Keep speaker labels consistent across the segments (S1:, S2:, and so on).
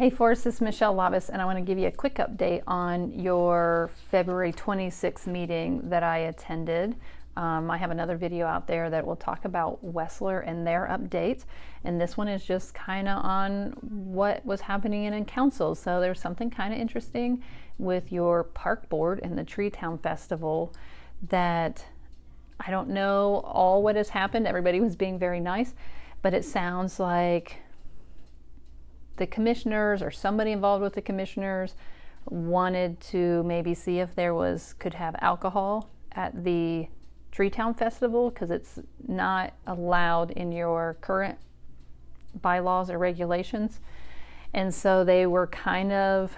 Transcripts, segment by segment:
S1: Hey Forrest, this is Michelle Lavis, and I want to give you a quick update on your February 26th meeting that I attended. I have another video out there that will talk about Wessler and their update, and this one is just kind of on what was happening in council. So there's something kind of interesting with your park board and the Tree Town Festival that I don't know all what has happened. Everybody was being very nice, but it sounds like the commissioners or somebody involved with the commissioners wanted to maybe see if could have alcohol at the Tree Town Festival, because it's not allowed in your current bylaws or regulations. And so they were kind of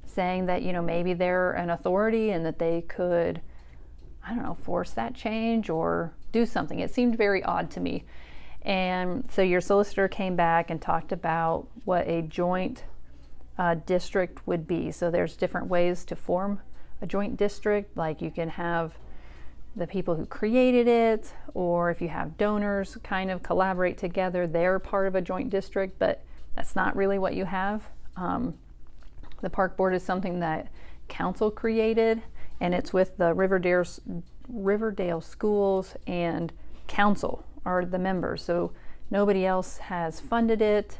S1: saying that, maybe they're an authority and that they could, I don't know, force that change or do something. It seemed very odd to me. And so your solicitor came back and talked about what a joint district would be. So there's different ways to form a joint district. Like you can have the people who created it, or if you have donors kind of collaborate together, they're part of a joint district, but that's not really what you have. The park board is something that council created, and it's with the Riverdale schools and council are the members. So nobody else has funded it.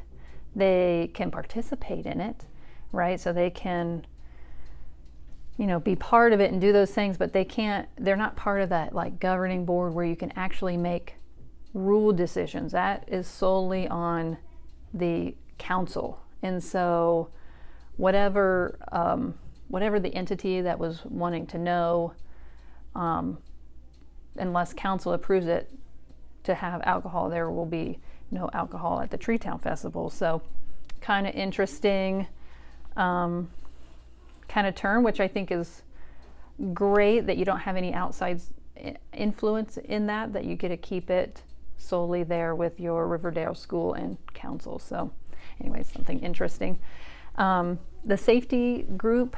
S1: They can participate in it, right? So they can, be part of it and do those things, but they're not part of that like governing board where you can actually make rule decisions. That is solely on the council. And so whatever the entity that was wanting to know, unless council approves it, to have alcohol, there will be no alcohol at the Tree Town Festival. So kind of interesting kind of turn, which I think is great, that you don't have any outside influence in that you get to keep it solely there with your Riverdale school and council. So anyway, something interesting. The safety group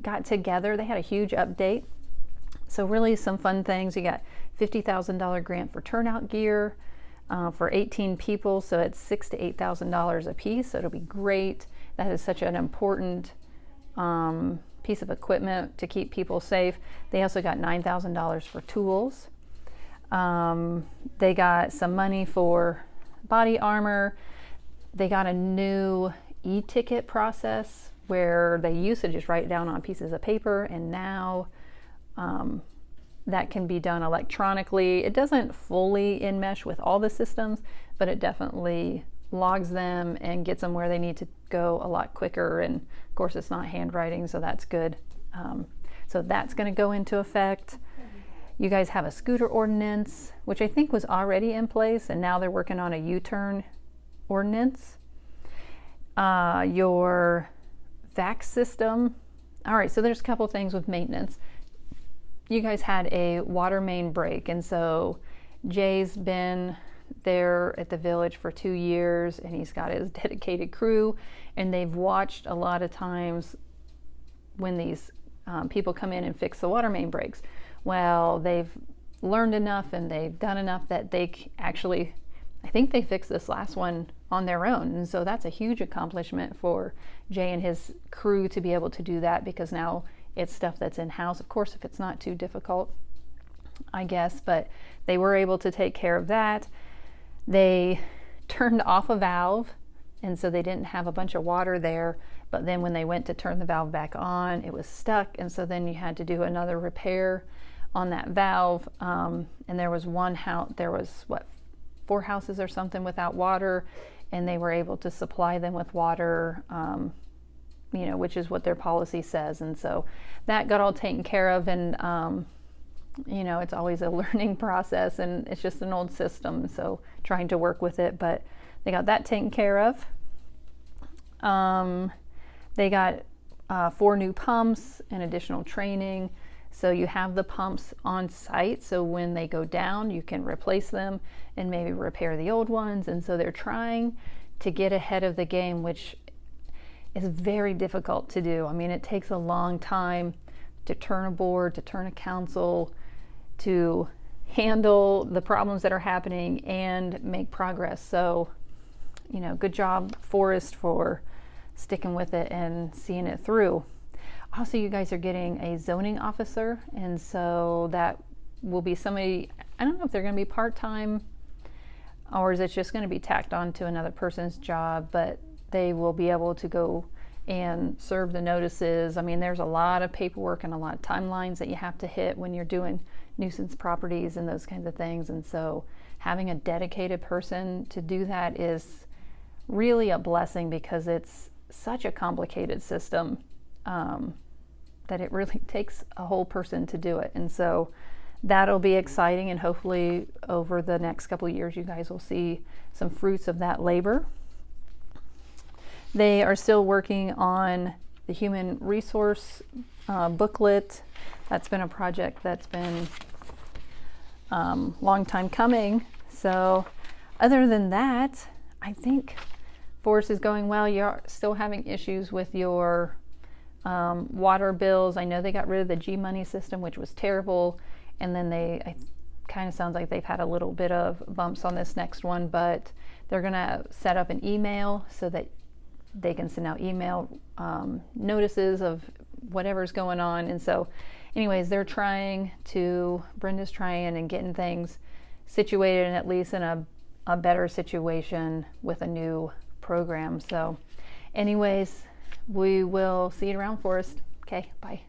S1: got together. They had a huge update. So really some fun things. You got $50,000 grant for turnout gear for 18 people. So it's $6,000 to $8,000 a piece. So it'll be great. That is such an important piece of equipment to keep people safe. They also got $9,000 for tools. They got some money for body armor. They got a new e-ticket process where they used to just write it down on pieces of paper, and now that can be done electronically. It doesn't fully enmesh with all the systems, but it definitely logs them and gets them where they need to go a lot quicker. And of course it's not handwriting, so that's good. So that's going to go into effect. You guys have a scooter ordinance, which I think was already in place, and now they're working on a U-turn ordinance. Your vac system. All right, so there's a couple things with maintenance. You guys had a Watermain break, and so Jay's been there at the village for 2 years, and he's got his dedicated crew, and they've watched a lot of times when these people come in and fix the Watermain breaks. Well, they've learned enough and they've done enough that I think they fixed this last one on their own, and so that's a huge accomplishment for Jay and his crew to be able to do that, because now it's stuff that's in-house, of course, if it's not too difficult, I guess, but they were able to take care of that. They turned off a valve, and so they didn't have a bunch of water there, but then when they went to turn the valve back on, it was stuck, and so then you had to do another repair on that valve. And there was one house, there was 4 houses or something without water, and they were able to supply them with water, which is what their policy says. And so that got all taken care of, and it's always a learning process, and it's just an old system, so trying to work with it, but they got that taken care of. They got 4 new pumps and additional training. So you have the pumps on site, so when they go down, you can replace them and maybe repair the old ones. And so they're trying to get ahead of the game, which is very difficult to do. I mean, it takes a long time to turn a board, to turn a council, to handle the problems that are happening and make progress. So, good job, Forrest, for sticking with it and seeing it through. Also, you guys are getting a zoning officer, and so that will be somebody, I don't know if they're going to be part-time or is it just going to be tacked on to another person's job, but they will be able to go and serve the notices. I mean, there's a lot of paperwork and a lot of timelines that you have to hit when you're doing nuisance properties and those kinds of things, and so having a dedicated person to do that is really a blessing, because it's such a complicated system that it really takes a whole person to do it. And so that'll be exciting, and hopefully over the next couple of years you guys will see some fruits of that labor. They are still working on the human resource booklet. That's been a project that's been long time coming. So other than that, I think Forest is going well. You're still having issues with your water bills. I know they got rid of the G Money system, which was terrible, and then it kind of sounds like they've had a little bit of bumps on this next one, but they're gonna set up an email so that they can send out email notices of whatever's going on. And so anyways, Brenda's trying and getting things situated, and at least in a better situation with a new program. So anyways, we will see you around, Forest. Okay, bye.